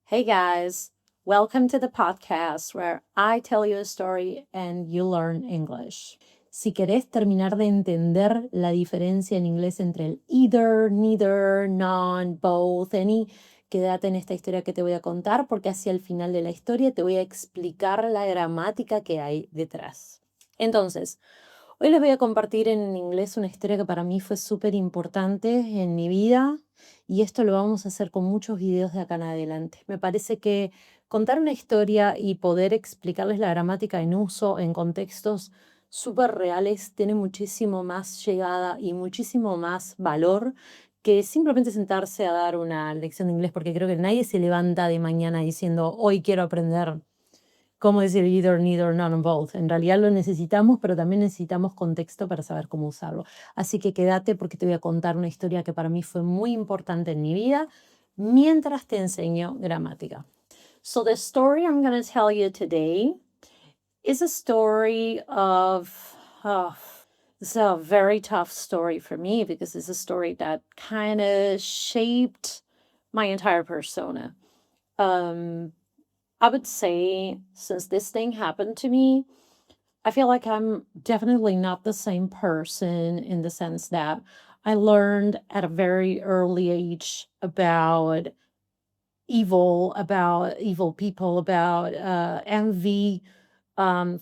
Hey guys, welcome to the podcast where I tell you a story and you learn English. Si querés terminar de entender la diferencia en inglés entre el either, neither, none, both, any, quédate en esta historia que te voy a contar porque hacia el final de la historia te voy a explicar la gramática que hay detrás. Entonces, hoy les voy a compartir en inglés una historia que para mí fue súper importante en mi vida y esto lo vamos a hacer con muchos videos de acá en adelante. Me parece que contar una historia y poder explicarles la gramática en uso, en contextos súper reales, tiene muchísimo más llegada y muchísimo más valor que simplemente sentarse a dar una lección de inglés, porque creo que nadie se levanta de mañana diciendo, hoy quiero aprender cómo decir either, neither, none, and both. En realidad lo necesitamos, pero también necesitamos contexto para saber cómo usarlo. Así que quédate porque te voy a contar una historia que para mí fue muy importante en mi vida mientras te enseño gramática. So the story I'm going to tell you today is a story of, it's a very tough story for me because it's a story that kind of shaped my entire persona. I would say since this thing happened to me, I feel like I'm definitely not the same person in the sense that I learned at a very early age about evil people, about envy, um,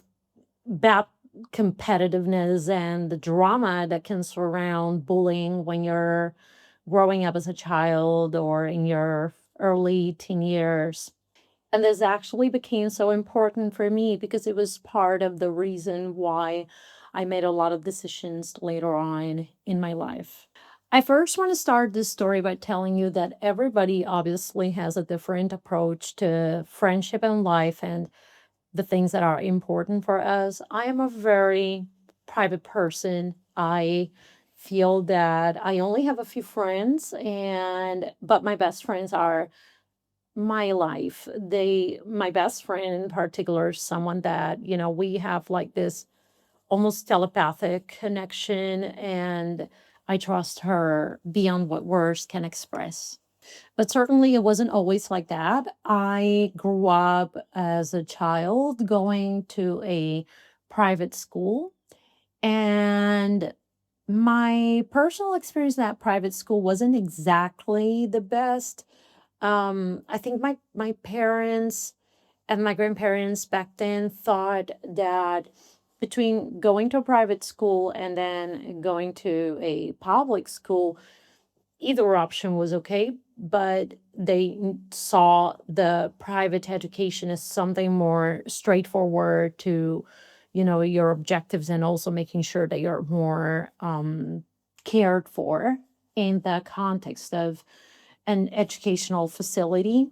bad competitiveness, and the drama that can surround bullying when you're growing up as a child or in your early teen years. And this actually became so important for me because it was part of the reason why I made a lot of decisions later on in my life. I first want to start this story by telling you that everybody obviously has a different approach to friendship and life and the things that are important for us. I am a very private person. I feel that I only have a few friends but my best friends are my life. My best friend in particular is someone that, we have like this almost telepathic connection, and I trust her beyond what words can express. But certainly it wasn't always like that. I grew up as a child going to a private school, and my personal experience in that private school wasn't exactly the best. I think my parents and my grandparents back then thought that between going to a private school and then going to a public school, either option was okay, but they saw the private education as something more straightforward to, your objectives, and also making sure that you're more cared for in the context of an educational facility.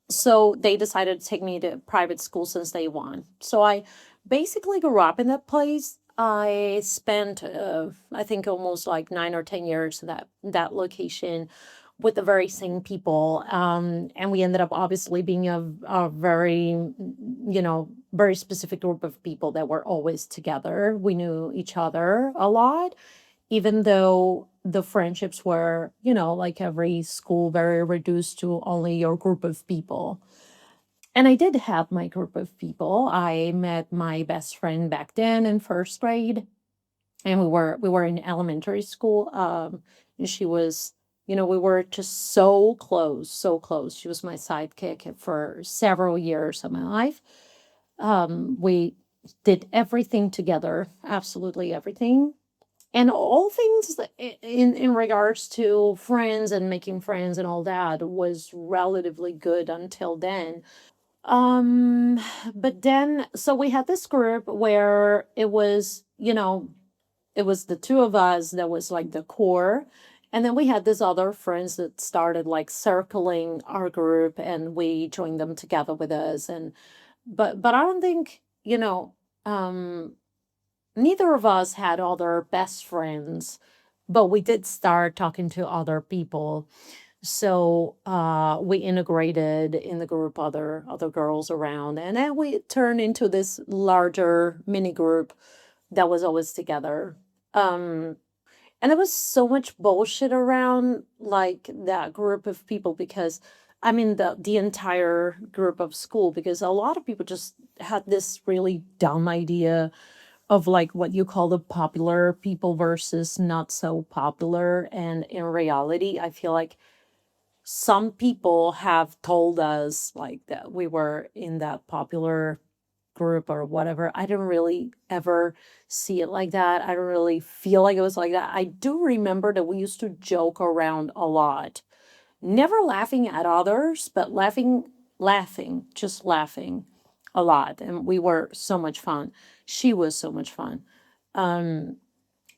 So they decided to take me to private school since day one. So I basically grew up in that place. I spent, I think, almost like 9 or 10 years in that location with the very same people. And we ended up obviously being a very, very specific group of people that were always together. We knew each other a lot, even though the friendships were, like every school, very reduced to only your group of people. And I did have my group of people. I met my best friend back then in first grade, and we were in elementary school. And she was, we were just so close, so close. She was my sidekick for several years of my life. We did everything together, absolutely everything. And all things in regards to friends and making friends and all that was relatively good until then. Um, but then, so we had this group where it was, it was the two of us that was like the core. And then we had these other friends that started like circling our group, and we joined them together with us. But I don't think, neither of us had other best friends, but we did start talking to other people. So we integrated in the group other girls around, and then we turned into this larger mini group that was always together. Um, and there was so much bullshit around like that group of people because I mean, the entire group of school, because a lot of people just had this really dumb idea of like what you call the popular people versus not so popular. And in reality, I feel like some people have told us like that we were in that popular group or whatever. I didn't really ever see it like that. I don't really feel like it was like that. I do remember that we used to joke around a lot, never laughing at others, but laughing, just laughing a lot. And we were so much fun. She was so much fun. Um,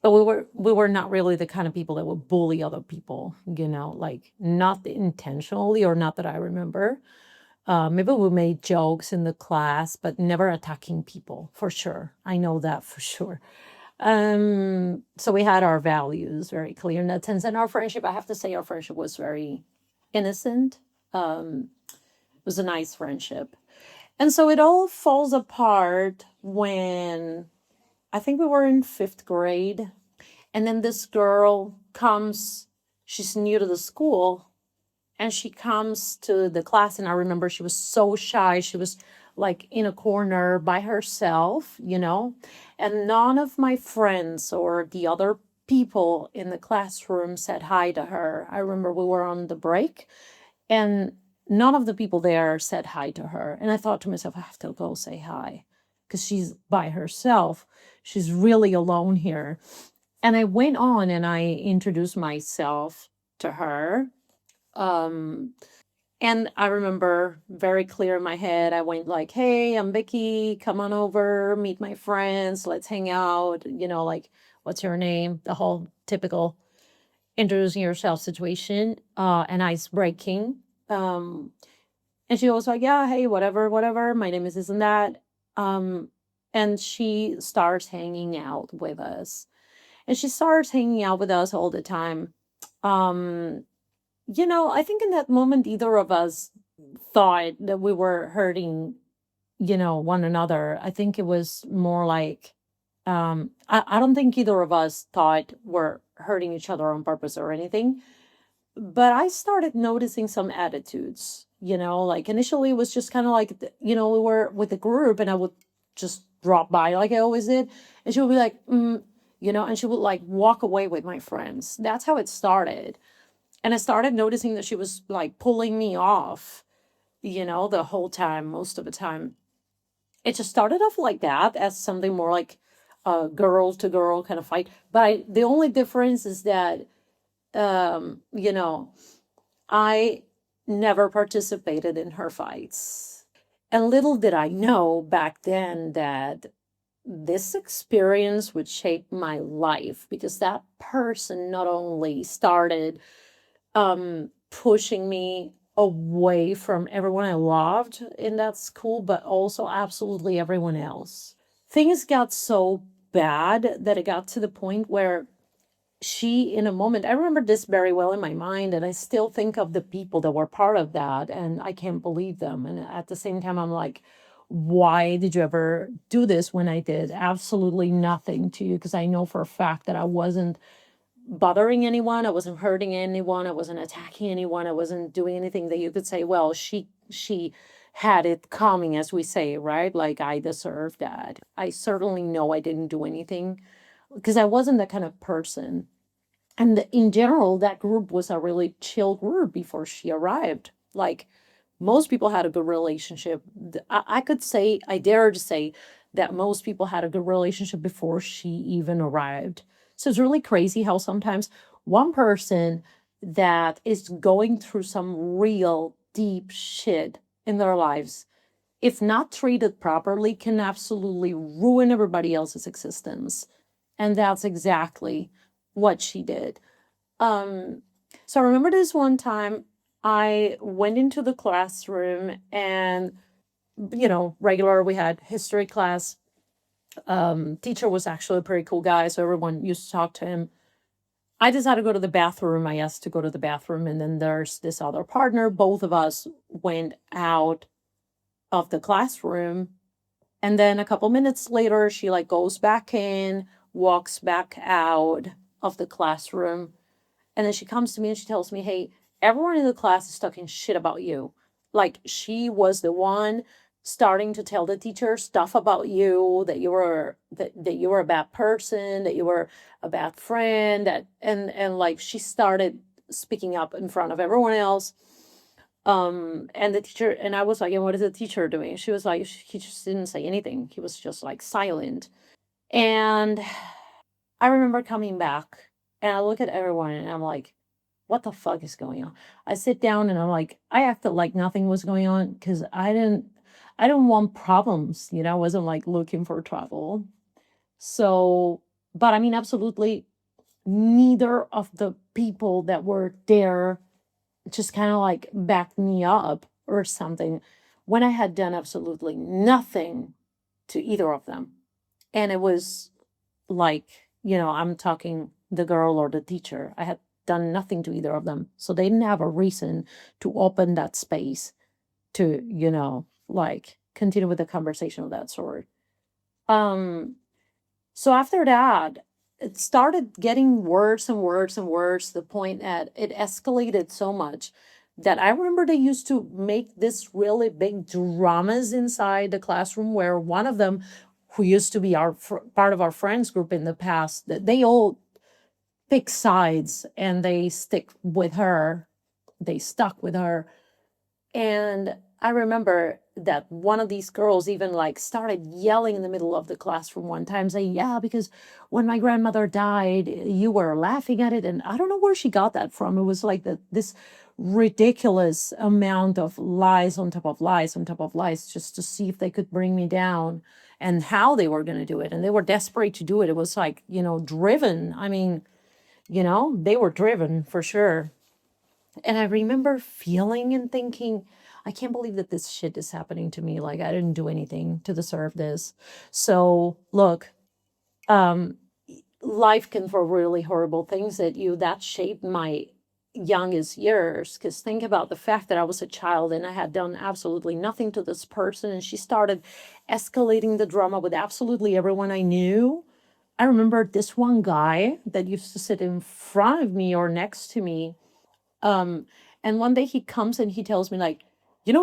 but we were not really the kind of people that would bully other people, like not intentionally, or not that I remember. Maybe we made jokes in the class, but never attacking people, for sure. I know that for sure. So we had our values very clear in that sense. And our friendship, I have to say, our friendship was very innocent. It was a nice friendship. And so it all falls apart when I think we were in fifth grade. And then this girl comes, she's new to the school, and she comes to the class. And I remember she was so shy. She was like in a corner by herself, and none of my friends or the other people in the classroom said hi to her. I remember we were on the break, and none of the people there said hi to her. And I thought to myself, I have to go say hi because she's by herself. She's really alone here. And I went on and I introduced myself to her. Um, and I remember very clear in my head, I went like, hey, I'm Vicky, come on over, meet my friends, let's hang out, like, what's your name? The whole typical introducing yourself situation, and ice breaking. Um, and she was like, yeah, hey, whatever, whatever, my name is this and that. Um, and she starts hanging out with us. And she starts hanging out with us all the time. Um, I think in that moment, either of us thought that we were hurting, one another. I think it was more like, I don't think either of us thought we're hurting each other on purpose or anything. But I started noticing some attitudes, like initially it was just kind of like, we were with the group and I would just drop by like I always did. And she would be like, and she would like walk away with my friends. That's how it started. And I started noticing that she was like pulling me off, the whole time, most of the time. It just started off like that as something more like a girl to girl kind of fight. But the only difference is that, you know, I never participated in her fights. And little did I know back then that this experience would shape my life, because that person not only started pushing me away from everyone I loved in that school, but also absolutely everyone else. Things got so bad that it got to the point where she, in a moment, I remember this very well in my mind, and I still think of the people that were part of that, and I can't believe them. And at the same time, I'm like, why did you ever do this when I did absolutely nothing to you? Because I know for a fact that I wasn't bothering anyone, I wasn't hurting anyone, I wasn't attacking anyone, I wasn't doing anything that you could say, well, she had it coming, as we say, right? Like I deserved that. I certainly know I didn't do anything because I wasn't that kind of person. And in general, that group was a really chill group before she arrived. Like most people had a good relationship. I could say, I dare to say that most people had a good relationship before she even arrived. So it's really crazy how sometimes one person that is going through some real deep shit in their lives, if not treated properly, can absolutely ruin everybody else's existence. And that's exactly what she did. Um, so I remember this one time I went into the classroom and, regular, we had history class. Teacher was actually a pretty cool guy, so everyone used to talk to him. I decided to go to the bathroom. I asked to go to the bathroom, and then there's this other partner. Both of us went out of the classroom. And then a couple minutes later, she like goes back in, walks back out of the classroom. And then she comes to me and she tells me, hey, everyone in the class is talking shit about you. Like she was the one starting to tell the teacher stuff about you, that you were a bad person, that you were a bad friend, that and like she started speaking up in front of everyone else. And the teacher, and I was like, and what is the teacher doing? She was like, he just didn't say anything. He was just like silent. And I remember coming back and I look at everyone and I'm like, what the fuck is going on? I sit down and I'm like, I acted like nothing was going on because I don't want problems, I wasn't like looking for trouble. So, but I mean, absolutely neither of the people that were there just kind of like backed me up or something when I had done absolutely nothing to either of them. And it was like, I'm talking the girl or the teacher. I had done nothing to either of them. So they didn't have a reason to open that space to, like continue with the conversation of that sort. Um, so after that, it started getting worse and worse and worse, to the point that it escalated so much that I remember they used to make this really big dramas inside the classroom where one of them, who used to be part of our friends group in the past, that they all pick sides and they stick with her. They stuck with her. And I remember that one of these girls even like started yelling in the middle of the classroom one time, saying, yeah, because when my grandmother died, you were laughing at it. And I don't know where she got that from. It was like this ridiculous amount of lies on top of lies on top of lies, just to see if they could bring me down and how they were going to do it. And they were desperate to do it. It was like, driven. I mean, they were driven for sure. And I remember feeling and thinking, I can't believe that this shit is happening to me. Like I didn't do anything to deserve this. So look, um, life can throw really horrible things at you that shaped my youngest years. Because think about the fact that I was a child and I had done absolutely nothing to this person, and she started escalating the drama with absolutely everyone I knew. I remember this one guy that used to sit in front of me or next to me, um, and one day he comes and he tells me, like,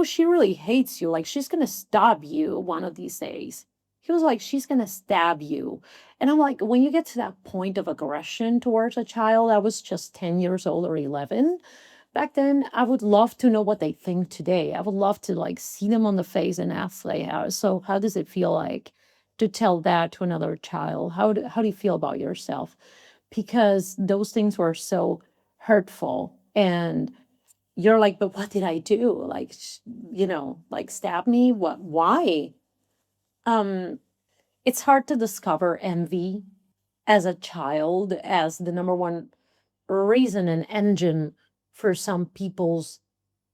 she really hates you. Like, she's gonna stab you one of these days. He was like, she's gonna stab you. And I'm like, when you get to that point of aggression towards a child, I was just 10 years old or 11. Back then, I would love to know what they think today. I would love to like see them on the face and ask, like, how does it feel like to tell that to another child? How do you feel about yourself? Because those things were so hurtful. And you're like, but what did I do? Like, like stab me? What, why? Um, it's hard to discover envy as a child as the number one reason and engine for some people's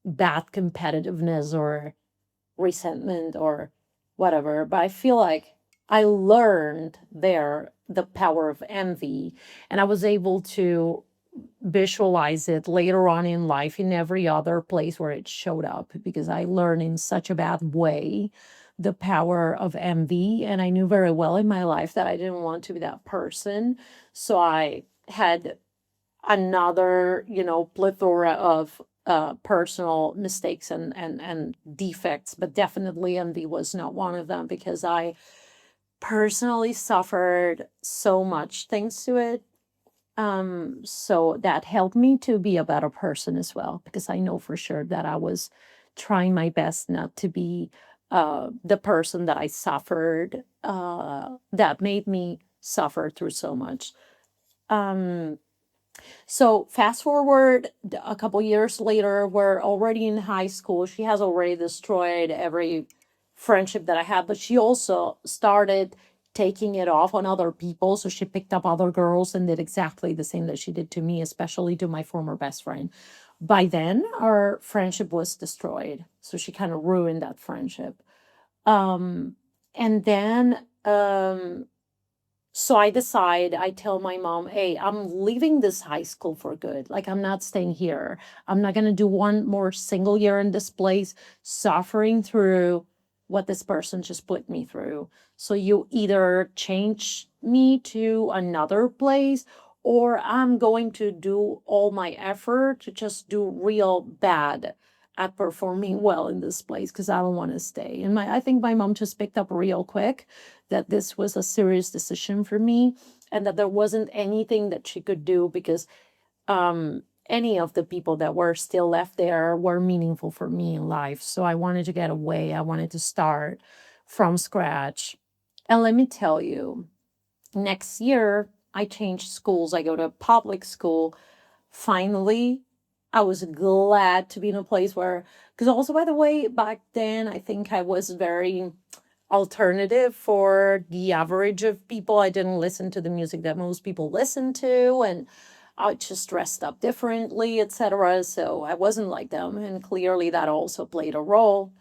bad competitiveness or resentment or whatever. But I feel like I learned there the power of envy, and I was able to visualize it later on in life in every other place where it showed up, because I learned in such a bad way the power of envy. And I knew very well in my life that I didn't want to be that person. So I had another, plethora of personal mistakes and defects, but definitely envy was not one of them, because I personally suffered so much thanks to it. So that helped me to be a better person as well, because I know for sure that I was trying my best not to be the person that I suffered, that made me suffer through so much. Um, so fast forward a couple years later, we're already in high school. She has already destroyed every friendship that I had, but she also started taking it off on other people. So she picked up other girls and did exactly the same that she did to me, especially to my former best friend. By then, our friendship was destroyed. So she kind of ruined that friendship. Um, and then so I tell my mom, hey, I'm leaving this high school for good. Like, I'm not staying here. I'm not going to do one more single year in this place, suffering through what this person just put me through. So you either change me to another place, or I'm going to do all my effort to just do real bad at performing well in this place because I don't want to stay. And I think my mom just picked up real quick that this was a serious decision for me and that there wasn't anything that she could do because any of the people that were still left there were meaningful for me in life. So I wanted to get away. I wanted to start from scratch. And let me tell you, next year, I changed schools. I go to public school. Finally, I was glad to be in a place where, because also, by the way, back then, I think I was very alternative for the average of people. I didn't listen to the music that most people listen to, and I just dressed up differently, etc. So I wasn't like them, and clearly that also played a role.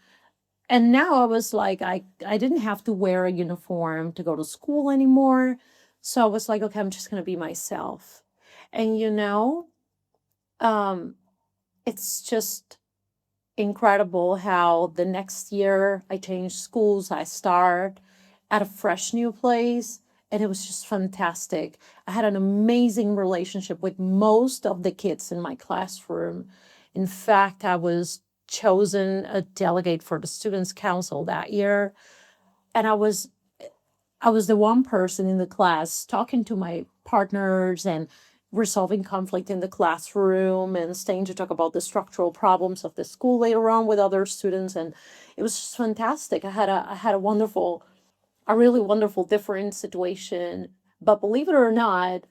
And now I was like, I didn't have to wear a uniform to go to school anymore. So I was like, okay, I'm just gonna be myself. And it's just incredible how the next year I changed schools, I start at a fresh new place, and it was just fantastic. I had an amazing relationship with most of the kids in my classroom. In fact, I was chosen a delegate for the Students' Council that year, and I was the one person in the class talking to my partners and resolving conflict in the classroom and staying to talk about the structural problems of the school later on with other students. And it was just fantastic. I had a really wonderful, different situation. But believe it or not,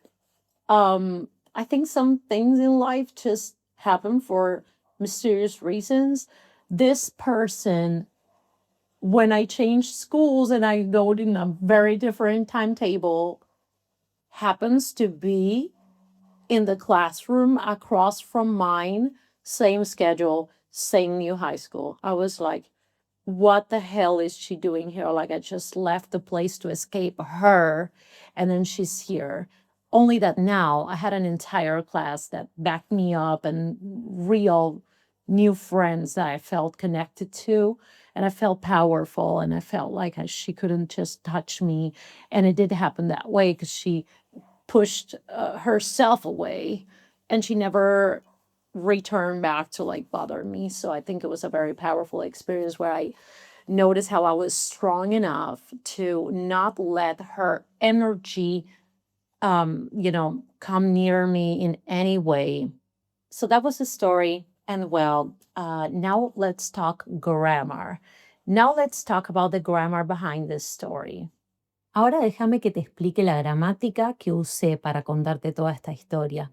I think some things in life just happen for mysterious reasons. This person, when I changed schools and I go in a very different timetable, happens to be in the classroom across from mine, same schedule, same new high school. I was like, what the hell is she doing here? Like, I just left the place to escape her, and then she's here. Only that now I had an entire class that backed me up and real new friends that I felt connected to. And I felt powerful, and I felt like she couldn't just touch me. And it did happen that way because she pushed herself away, and she never returned back to like bother me. So I think it was a very powerful experience where I noticed how I was strong enough to not let her energy, come near me in any way. So that was the story. And well, now let's talk grammar. Now let's talk about the grammar behind this story. Ahora déjame que te explique la gramática que usé para contarte toda esta historia.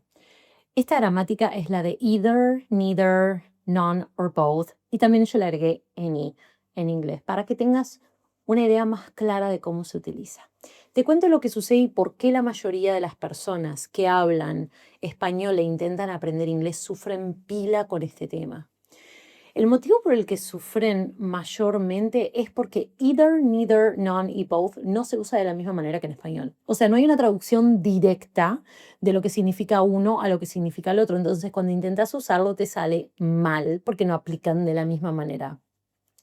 Esta gramática es la de either, neither, none or both. Y también yo le agregué any en inglés para que tengas una idea más clara de cómo se utiliza. Te cuento lo que sucede y por qué la mayoría de las personas que hablan español e intentan aprender inglés sufren pila con este tema. El motivo por el que sufren mayormente es porque either, neither, none y both no se usa de la misma manera que en español. O sea, no hay una traducción directa de lo que significa uno a lo que significa el otro. Entonces, cuando intentas usarlo, te sale mal porque no aplican de la misma manera.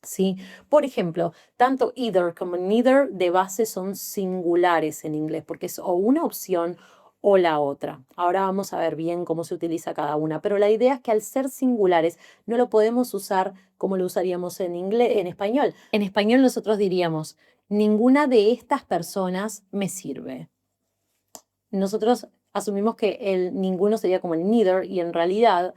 ¿Sí? Por ejemplo, tanto either como neither de base son singulares en inglés porque es o una opción o la otra. Ahora vamos a ver bien cómo se utiliza cada una, pero la idea es que al ser singulares no lo podemos usar como lo usaríamos en inglés, en español. En español nosotros diríamos, ninguna de estas personas me sirve. Nosotros asumimos que el ninguno sería como el neither y en realidad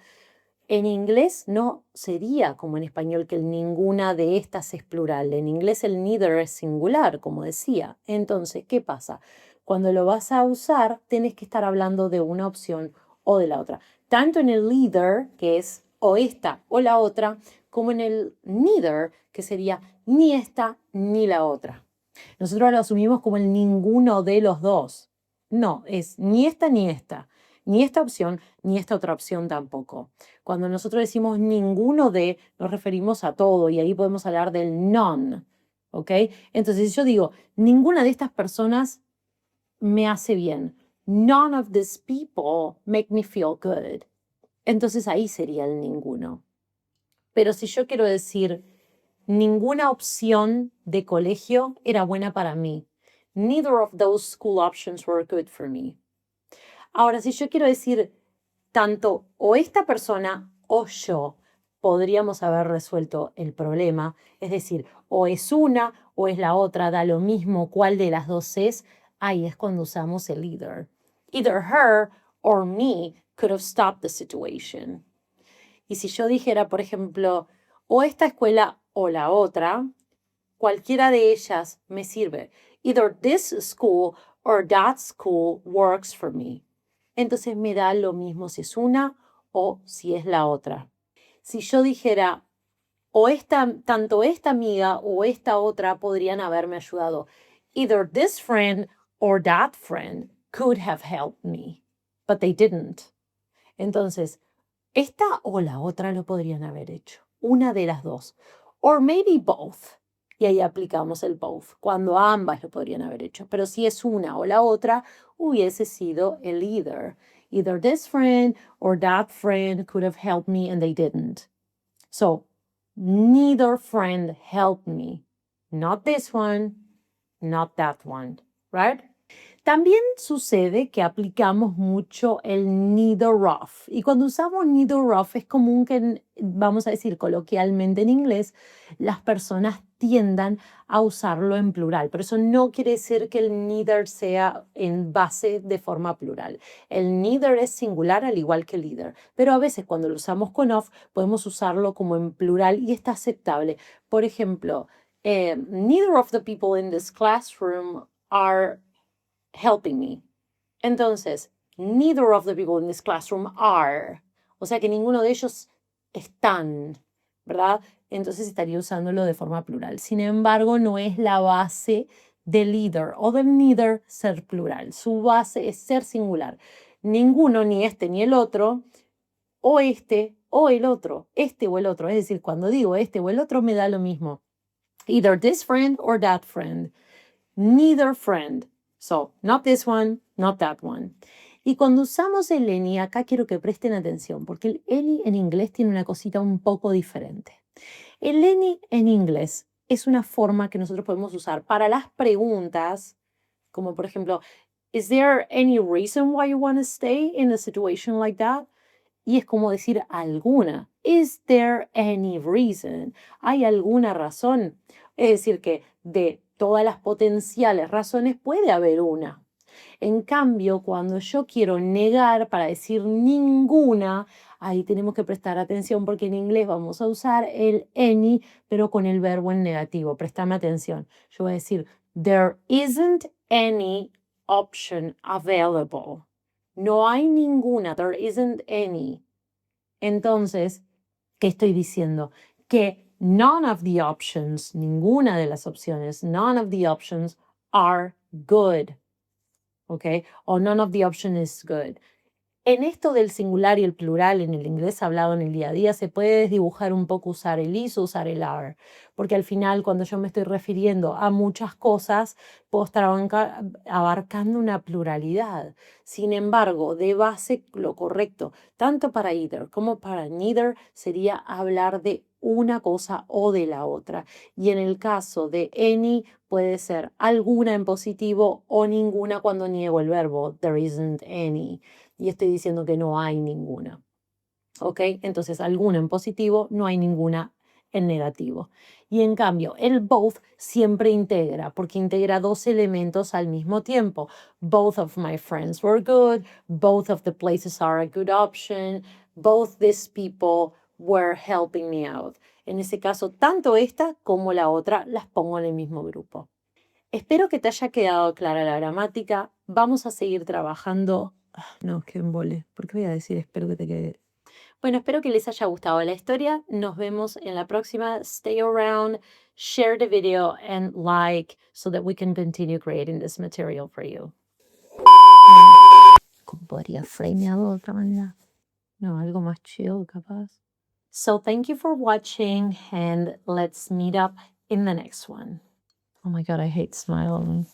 en inglés no sería como en español que el ninguna de estas es plural. En inglés el neither es singular, como decía. Entonces, ¿qué pasa? Cuando lo vas a usar, tienes que estar hablando de una opción o de la otra. Tanto en el either, que es o esta o la otra, como en el neither, que sería ni esta ni la otra. Nosotros lo asumimos como el ninguno de los dos. No, es ni esta ni esta. Ni esta opción, ni esta otra opción tampoco. Cuando nosotros decimos ninguno de, nos referimos a todo y ahí podemos hablar del none, ¿ok? Entonces, si yo digo, ninguna de estas personas me hace bien. None of these people make me feel good. Entonces ahí sería el ninguno. Pero si yo quiero decir, ninguna opción de colegio era buena para mí. Neither of those school options were good for me. Ahora, si yo quiero decir tanto o esta persona o yo, podríamos haber resuelto el problema. Es decir, o es una o es la otra, da lo mismo cuál de las dos es. Ahí es cuando usamos el either. Either her or me could have stopped the situation. Y si yo dijera, por ejemplo, o esta escuela o la otra, cualquiera de ellas me sirve. Either this school or that school works for me. Entonces me da lo mismo si es una o si es la otra. Si yo dijera, o tanto esta amiga o esta otra podrían haberme ayudado. Either this friend or that friend could have helped me, but they didn't. Entonces, esta o la otra lo podrían haber hecho. Una de las dos. Or maybe both. Y ahí aplicamos el both, cuando ambas lo podrían haber hecho. Pero si es una o la otra, hubiese sido el either. Either this friend or that friend could have helped me and they didn't. So, neither friend helped me. Not this one, not that one, right? También sucede que aplicamos mucho el neither of. Y cuando usamos neither of es común que, vamos a decir coloquialmente en inglés, las personas tiendan a usarlo en plural. Pero eso no quiere decir que el neither sea en base de forma plural. El neither es singular al igual que el either. Pero a veces cuando lo usamos con of podemos usarlo como en plural y está aceptable. Por ejemplo, neither of the people in this classroom are helping me. Entonces, neither of the people in this classroom are. O sea que ninguno de ellos están, ¿verdad? Entonces estaría usándolo de forma plural. Sin embargo, no es la base del either o del neither ser plural. Su base es ser singular. Ninguno, ni este ni el otro, o este o el otro, este o el otro. Es decir, cuando digo este o el otro me da lo mismo. Either this friend or that friend. Neither friend. So, not this one, not that one. Y cuando usamos el any, acá quiero que presten atención, porque el any en inglés tiene una cosita un poco diferente. El any en inglés es una forma que nosotros podemos usar para las preguntas, como por ejemplo, is there any reason why you want to stay in a situation like that? Y es como decir alguna. Is there any reason? ¿Hay alguna razón? Es decir, que de todas las potenciales razones puede haber una. En cambio, cuando yo quiero negar para decir ninguna, ahí tenemos que prestar atención porque en inglés vamos a usar el any, pero con el verbo en negativo. Préstame atención. Yo voy a decir, there isn't any option available. No hay ninguna, there isn't any. Entonces, ¿qué estoy diciendo? Que none of the options, ninguna de las opciones, none of the options are good. ¿Ok? O none of the option is good. En esto del singular y el plural, en el inglés hablado en el día a día, se puede desdibujar un poco usar el is o usar el are, porque al final cuando yo me estoy refiriendo a muchas cosas, puedo estar abarcando una pluralidad. Sin embargo, de base, lo correcto, tanto para either como para neither, sería hablar de una cosa o de la otra. Y en el caso de any, puede ser alguna en positivo o ninguna cuando niego el verbo, there isn't any. Y estoy diciendo que no hay ninguna. ¿Ok? Entonces, alguna en positivo, no hay ninguna en negativo. Y en cambio, el both siempre integra, porque integra dos elementos al mismo tiempo. Both of my friends were good. Both of the places are a good option. Both these people were helping me out. En ese caso, tanto esta como la otra las pongo en el mismo grupo. Espero que te haya quedado clara la gramática. Vamos a seguir trabajando. No, qué embole. ¿Por qué voy a decir espero que te quede? Bueno, espero que les haya gustado la historia. Nos vemos en la próxima. Stay around, share the video, and like so that we can continue creating this material for you. ¿Cómo podría frameado de otra manera? No, algo más chill, capaz. So thank you for watching, and let's meet up in the next one. Oh my God, I hate smiling.